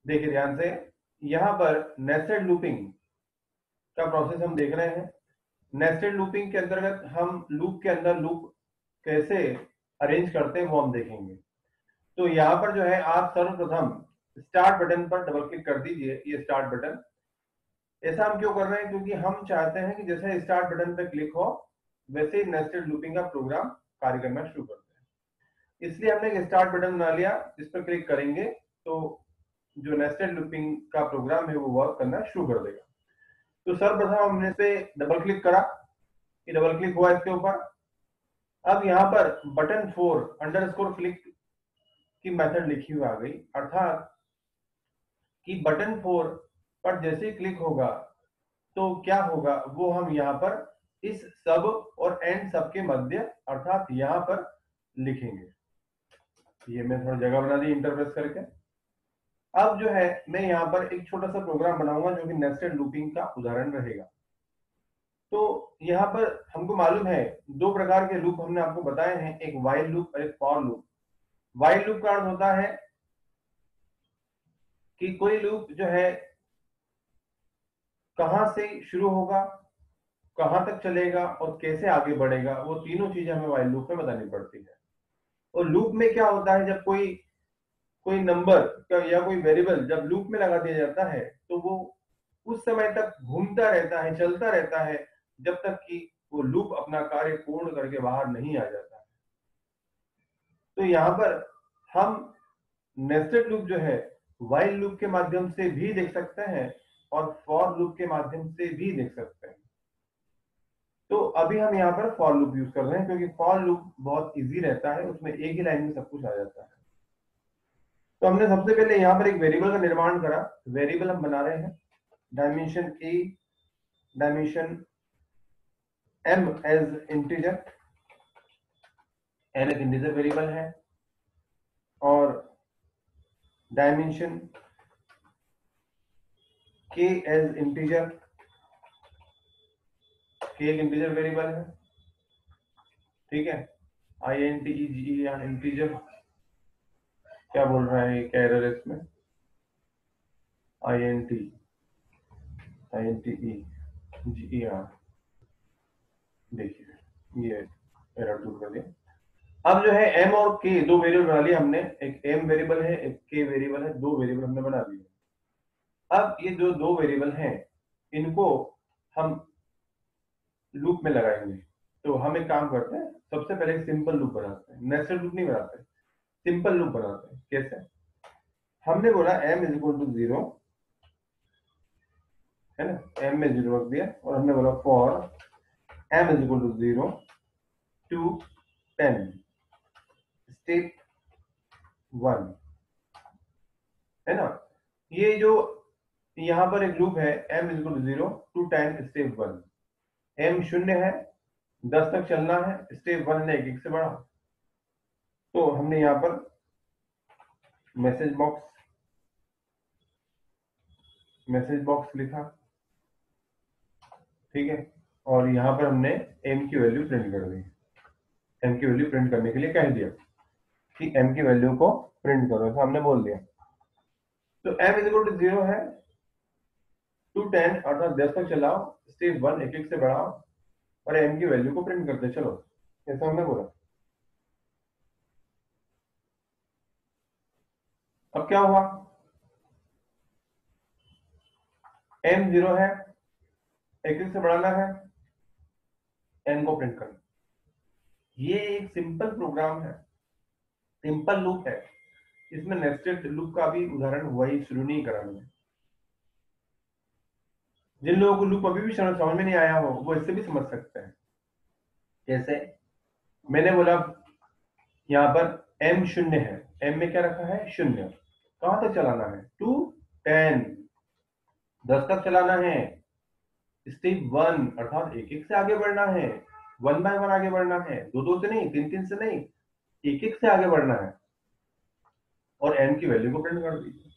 देखिए ध्यान से, यहां पर नेस्टेड लूपिंग का प्रोसेस हम देख रहे हैं। नेस्टेड लूपिंग के अंतर्गत हम लूप के अंदर लूप कैसे अरेंज करते हैं वो हम देखेंगे। तो यहाँ पर जो है आप सर्वप्रथम स्टार्ट बटन पर डबल क्लिक कर दीजिए, ये स्टार्ट बटन। ऐसा हम क्यों कर रहे हैं? क्योंकि हम चाहते हैं कि जैसे स्टार्ट बटन पर क्लिक हो वैसे ही नेस्टेड लूपिंग का प्रोग्राम कार्य करना शुरू करते हैं। इसलिए हमने एक स्टार्ट बटन बना लिया, इस पर क्लिक करेंगे तो जो नेस्टेड लूपिंग का प्रोग्राम है वो वर्क करना शुरू कर देगा। तो सर्वप्रथम हमने इस पे डबल क्लिक करा, ये डबल क्लिक हुआ इसके ऊपर। अब यहाँ पर बटन 4 अंडरस्कोर क्लिक की मेथड लिखी हुई आ गई, अर्थात कि बटन 4 पर जैसे ही क्लिक होगा तो क्या होगा वो हम यहाँ पर इस सब और एंड सब के मध्य अर्थात यहाँ पर लिखेंगे। ये मैं थोड़ा जगह बना दी इंटरप्रेस करके। अब जो है मैं यहाँ पर एक छोटा सा प्रोग्राम बनाऊंगा जो कि नेस्टेड लूपिंग का उदाहरण रहेगा। तो यहाँ पर हमको मालूम है दो प्रकार के लूप हमने आपको बताए हैं, एक व्हाइल लूप और एक फॉर लूप। व्हाइल लूप का अर्थ होता है कि कोई लूप जो है कहां से शुरू होगा, कहां तक चलेगा और कैसे आगे बढ़ेगा, वो तीनों चीजें हमें व्हाइल लूप में बतानी पड़ती है। और लूप में क्या होता है, जब कोई कोई नंबर या कोई वेरिएबल जब लूप में लगा दिया जाता है तो वो उस समय तक घूमता रहता है, चलता रहता है, जब तक कि वो लूप अपना कार्य पूर्ण करके बाहर नहीं आ जाता है। तो यहाँ पर हम नेस्टेड लूप जो है व्हाइल लूप के माध्यम से भी देख सकते हैं और फॉर लूप के माध्यम से भी देख सकते हैं। तो अभी हम यहाँ पर फॉर लूप यूज कर रहे हैं क्योंकि फॉर लूप बहुत इजी रहता है, उसमें एक ही लाइन में सब कुछ आ जाता है। तो हमने सबसे पहले यहाँ पर एक वेरिएबल का निर्माण करा। वेरिएबल हम बना रहे हैं dimension A, dimension M as integer, N एक इंटीजर वेरिएबल है, और डायमेंशन के एज इंटीजर, के एक इंटीजर वेरिएबल है, ठीक है। INTEGER इंटीजर, क्या बोल रहा है, क्या एरर है इसमें? INTEGER, देखिए ये एरर दूर कर दिया। अब जो है एम और के दो वेरिएबल बना लिए हमने, एक एम वेरिएबल है एक के वेरिएबल है, दो वेरिएबल हमने बना दिए। अब ये जो दो वेरिएबल हैं इनको हम लूप में लगाएंगे। तो हम एक काम करते हैं, सबसे पहले एक सिंपल लूप बनाते हैं, नेस्टेड लूप नहीं बनाते, सिंपल लूप बनाते हैं। कैसे? हमने बोला m इज इक्वल टू 0, है ना, m में 0 रख दिया, और हमने बोला for m is equal to 0 to 10 step 1, है ना। ये जो यहाँ पर एक लूप है m is equal to 0 to 10 step 1, m 0 है, 10 तक चलना है, स्टेप 1 है 1 से बड़ा। तो हमने यहाँ पर मैसेज बॉक्स लिखा, ठीक है, और यहाँ पर हमने m की वैल्यू प्रिंट कर दी। m की वैल्यू प्रिंट करने के लिए कह दिया कि m की वैल्यू को प्रिंट करो, तो हमने बोल दिया। तो m इज इक्वल टू 0 है टू 10 अर्थात 10 तक चलाओ, स्टेप 1 1 से बढ़ाओ और m की वैल्यू को प्रिंट करते चलो, ऐसा हमने बोला। अब क्या हुआ, m 0 है, 1 से बढ़ाना है, n को प्रिंट करना। ये एक सिंपल प्रोग्राम है, सिंपल लूप है, इसमें नेस्टेड लूप का भी उदाहरण हुआ ही शुरू नहीं करा मैंने। जिन लोगों को लूप अभी भी समझ में नहीं आया हो वो इससे भी समझ सकते हैं। जैसे मैंने बोला यहाँ पर m 0 है, m में क्या रखा है 0, कहां तक चलाना है टू 10, 10 तक चलाना है, स्टेप 1 अर्थात 1 से आगे बढ़ना है, 1 बाय 1 आगे बढ़ना है, 2 से नहीं, 3 से नहीं, 1 से आगे बढ़ना है, और m की वैल्यू को प्रिंट कर दीजिए।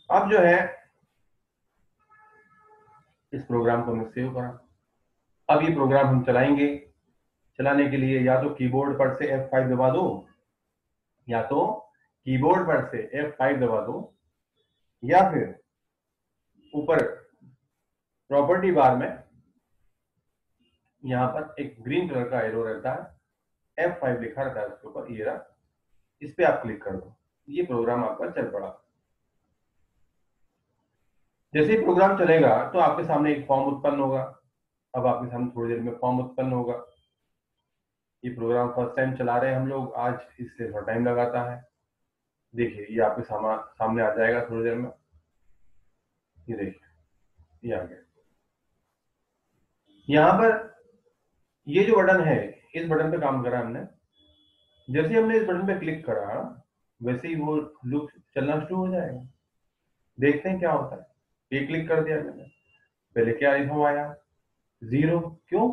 अब जो है इस प्रोग्राम को मैं सेव करा। अब ये प्रोग्राम हम चलाएंगे, चलाने के लिए या तो कीबोर्ड पर से F5 दबा दो या तो कीबोर्ड पर से F5 दबा दूं, या फिर ऊपर प्रॉपर्टी बार में यहां पर एक ग्रीन कलर का एरो रहता है, F5 लिखा रहता है उसके ऊपर, ये रहा, इस पे आप क्लिक कर दो, ये प्रोग्राम आपका चल पड़ा। जैसे ही प्रोग्राम चलेगा तो आपके सामने एक फॉर्म उत्पन्न होगा। अब आपके सामने थोड़ी देर में फॉर्म उत्पन्न होगा। ये प्रोग्राम फर्स्ट टाइम चला रहे हैं हम लोग आज, इससे थोड़ा टाइम लगाता है। देखिए ये आपके सामने आ जाएगा थोड़ी देर में। ये देखिए, ये आ गया। यहाँ पर ये जो बटन है, इस बटन पे काम करा हमने। जैसे हमने इस बटन पे क्लिक करा, वैसे ही वो लूप चलना शुरू हो जाएगा। देखते हैं क्या होता है। ये क्लिक कर दिया मैंने, पहले क्या इन्फो आया, 0। क्यों?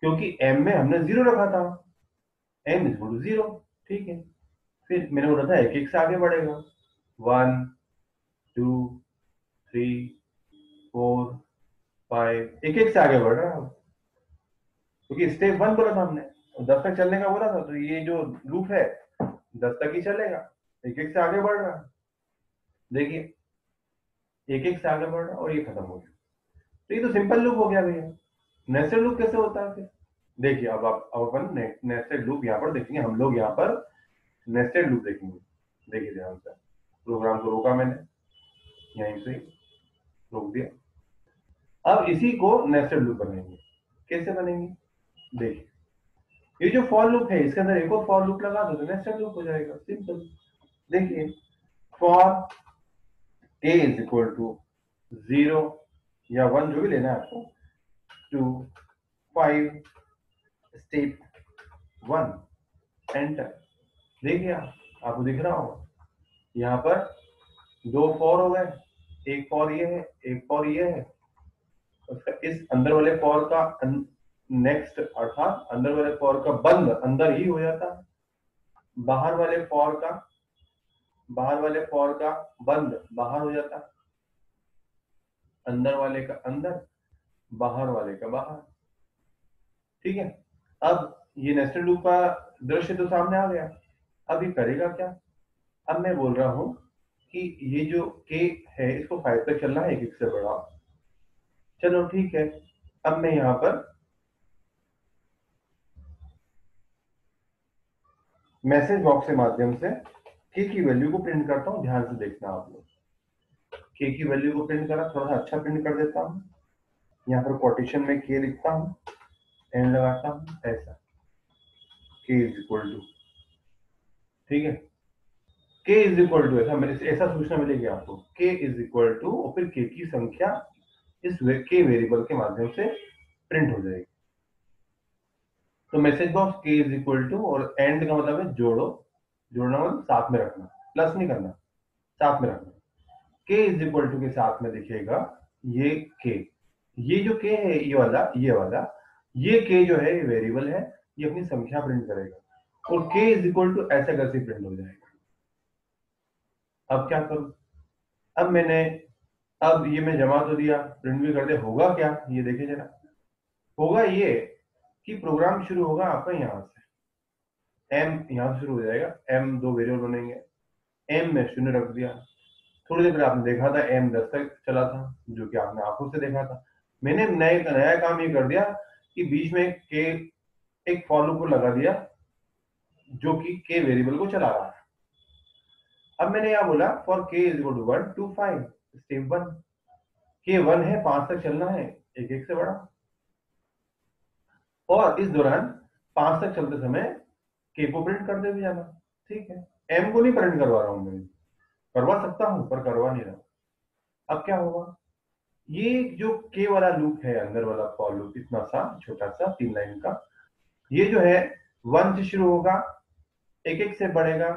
क्योंकि एम में हमने 0 रखा था, एम इज इक्वल टू 0। ठीक है, फिर मैंने बोला था एक एक से आगे बढ़ेगा, 1 2 3 4 5, एक एक से आगे बढ़ रहा है, क्योंकि स्टेप 1 बोला था हमने, 10 तक चलने का बोला था, तो ये जो लूप है 10 तक ही चलेगा, एक एक से आगे बढ़ रहा है। देखिए एक एक से आगे बढ़ रहा है और ये खत्म हो गया। तो ये तो सिंपल लूप हो गया भैया। नेस्टेड लूप कैसे होता है फिर? देखिए अब अपन नेस्टेड लूप यहाँ पर देखेंगे, हम लोग यहाँ पर नेस्टेड लूप देखेंगे। देखिए ध्यान से, प्रोग्राम को रोका मैंने, यहीं से रोक दिया। अब इसी को नेस्टेड लूप बनाएंगे। कैसे बनेंगे? देखिए ये जो फॉर लूप है, इसके अंदर एक और फॉर लूप लगा दो तो नेस्टेड लूप हो जाएगा, सिंपल। देखिए for A is equal to 0 या 1, जो भी लेना है आपको, टू 5 स्टेप 1, एंटर। देखिए आपको दिख रहा होगा यहाँ पर 2 फॉर हो गए, एक फॉर ये है, एक फॉर ये है। उसका इस अंदर वाले फॉर का नेक्स्ट, अर्थात अंदर वाले फॉर का बंद अंदर ही हो जाता है, बाहर वाले फॉर का बंद बाहर हो जाता है, अंदर वाले का अंदर, बाहर वाले का बाहर। ठीक है, अब ये नेस्टेड लूप का दृश्य तो सामने आ गया। अब ये करेगा क्या? अब मैं बोल रहा हूं कि ये जो के है इसको 5 तक चलना है, एक एक से बढ़ा। चलो ठीक है, अब मैं यहाँ पर मैसेज बॉक्स के माध्यम से के की वैल्यू को प्रिंट करता हूँ। ध्यान से देखना आप लोग, के की वैल्यू को प्रिंट करा, थोड़ा सा अच्छा प्रिंट कर देता हूँ। यहाँ पर कोटेशन में के लिखता हूँ, एंड लगाता हूँ, ऐसा के इज इक्वल टू, ठीक है, के इज इक्वल टू, ऐसा मेरे ऐसा सूचना मिलेगी आपको, के इज इक्वल टू और फिर के की संख्या इस के वेरिएबल के माध्यम से प्रिंट हो जाएगी। तो मैसेज बॉक्स के इज इक्वल टू, और एंड का मतलब है जोड़ो, जोड़ना मतलब साथ में रखना, प्लस नहीं करना, साथ में रखना। के इज इक्वल टू के साथ में दिखेगा ये के, ये जो के है ये के जो है ये वेरिएबल है, ये अपनी संख्या प्रिंट करेगा, और के इज इक्वल टू ऐसा कैसे प्रिंट हो जाएगा। अब क्या करूं? अब मैंने, अब ये मैं जमा तो दिया, प्रिंट भी कर दिया, होगा क्या ये देखिए जरा। होगा ये कि प्रोग्राम शुरू होगा आपका यहाँ से, एम यहाँ से शुरू हो जाएगा, एम 2 वेरिएबल बनेंगे, एम में 0 रख दिया। थोड़ी देर पहले आपने देखा था एम 10 तक चला था, जो कि आपने आंखों से देखा था। मैंने नया काम ये कर दिया कि बीच में के एक फॉर लूप को लगा दिया, जो कि के वेरिएबल को चला रहा है। अब मैंने यह बोला for K is equal to 1 to 5 step 1, K 1 है, 5 तक चलना है, एक एक से बढ़ा, और इस दौरान 5 तक चलते समय के को प्रिंट करते हुए जाना। ठीक है, एम को नहीं प्रिंट करवा रहा हूं मैं, करवा सकता हूं पर करवा नहीं रहा। अब क्या होगा, ये जो के वाला लूप है, अंदर वाला फॉर लूप, इतना सा छोटा सा 3 लाइन का, ये जो है 1 से शुरू होगा, एक एक से बढ़ेगा,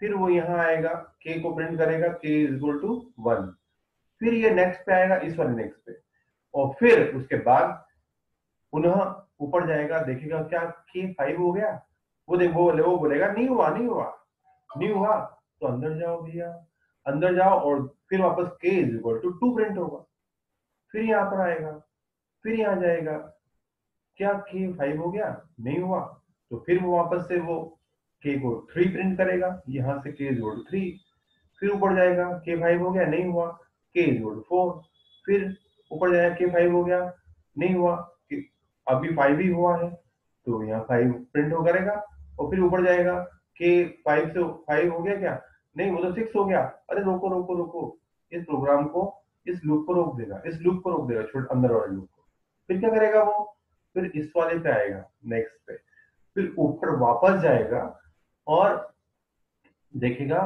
फिर वो यहाँ आएगा, के को प्रिंट करेगा, के इज इक्वल टू 1, फिर ये नेक्स्ट पे आएगा, इस वाले नेक्स्ट पे, और फिर उसके बाद पुनः ऊपर जाएगा, देखेगा क्या के 5 हो गया, वो बोलेगा नहीं हुआ, नहीं हुआ, तो अंदर जाओ भैया, अंदर जाओ, और फिर वापस के इज इक्वल टू 2 प्रिंट होगा, फिर यहाँ पर आएगा, फिर यहाँ जाएगा, क्या के 5 हो गया, नहीं हुआ, तो फिर वो वापस से वो के को 3 प्रिंट करेगा, यहाँ से k 3, फिर ऊपर जाएगा k 5 हो गया, नहीं हुआ, k 4, फिर ऊपर जाएगा k 5 हो गया, नहीं हुआ, अभी 5 ही हुआ है तो यहाँ 5 प्रिंट हो करेगा, और फिर ऊपर जाएगा k 5 से 5 हो गया क्या, नहीं वो तो 6 हो गया, अरे रोको रोको रोको, इस प्रोग्राम को, इस लूप को रोक देगा, इस लूप को रोक देगा, छोटे अंदर वाले लूप को, फिर क्या करेगा वो, फिर इस वाले पे आएगा, नेक्स्ट पे, फिर ऊपर वापस जाएगा और देखेगा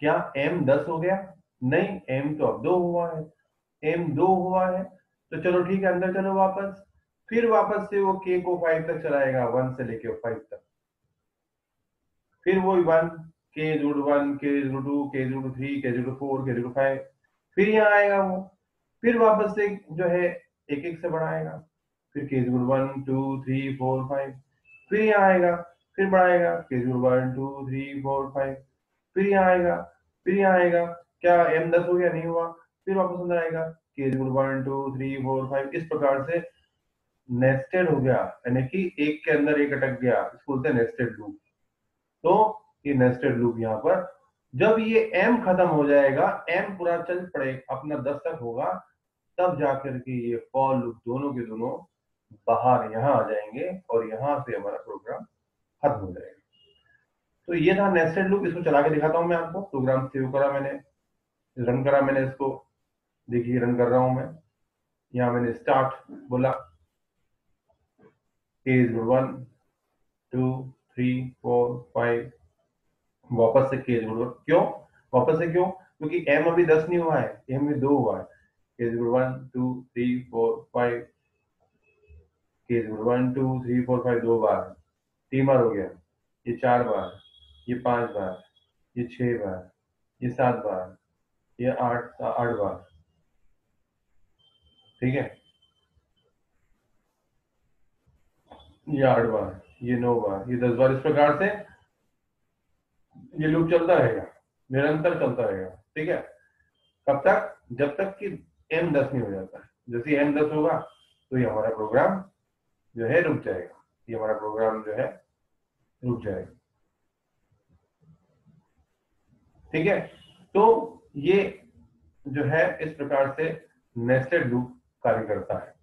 क्या m 10 हो गया, नहीं m तो अब 2 हुआ है, m 2 हुआ है, तो चलो ठीक है अंदर चलो वापस, फिर वापस से वो k को 5 तक चलाएगा, 1 से लेके 5 तक, फिर वो 1, k 1, k 2, k 3, k 4, k 5, फिर यहाँ आएगा वो, फिर वापस से जो है एक एक से बढ़ाएगा, फिर k 1, 2, 3, 4, 5, फिर यहाँ आएगा, फिर बढ़ाएगा k 1, 2, 3, 4, 5, फिर यहाँ आएगा, फिर यहाँ आएगा, क्या m 10 हो गया, नहीं हुआ, फिर वापस अंदर आएगा k 1, 2, 3, 4, 5, इस प्रकार से नेस्टेड हो गया, यानी कि एक के अंदर एक अटक गया, इसको बोलते हैं नेस्टेड लूप। तो ये नेस्टेड लूप यहाँ पर जब ये m खत्म हो जाएगा, m पूरा चल पड़े अपना 10 तक होगा, तब जाकर के ये फॉर लूप दोनों के दोनों बाहर यहाँ आ जाएंगे और यहाँ से हमारा प्रोग्राम खत्म हो जाएगा। तो ये था नेस्टेड लूप, इसको चला के दिखाता हूं मैं आपको, प्रोग्राम सेव करा मैंने, रन करा मैंने इसको, देखिए रन कर रहा हूं मैं, यहाँ मैंने स्टार्ट बोला, k 1, 2, 3, 4, 5, वापस से k 1, क्यों वापस से, क्यों, क्योंकि m अभी 10 नहीं हुआ है, m भी 2 हुआ है, k 1, 2, 3, 4, 5, k 1, 2, 3, 4, 5 2 बार, 3 बार हो गया, ये 4 बार, ये 5 बार, ये 6 बार, ये 7 बार, ये 8 बार, ठीक है, ये 8 बार, ये 9 बार, ये 10 बार, इस प्रकार से ये लूप चलता रहेगा, निरंतर चलता रहेगा, ठीक है, कब तक, जब तक कि m 10 नहीं हो जाता है, जैसे m 10 होगा तो ये हमारा प्रोग्राम जो है रुक जाएगा, ये हमारा प्रोग्राम जो है रुक जाएगा, ठीक है। तो ये जो है इस प्रकार से नेस्टेड लूप कार्य करता है।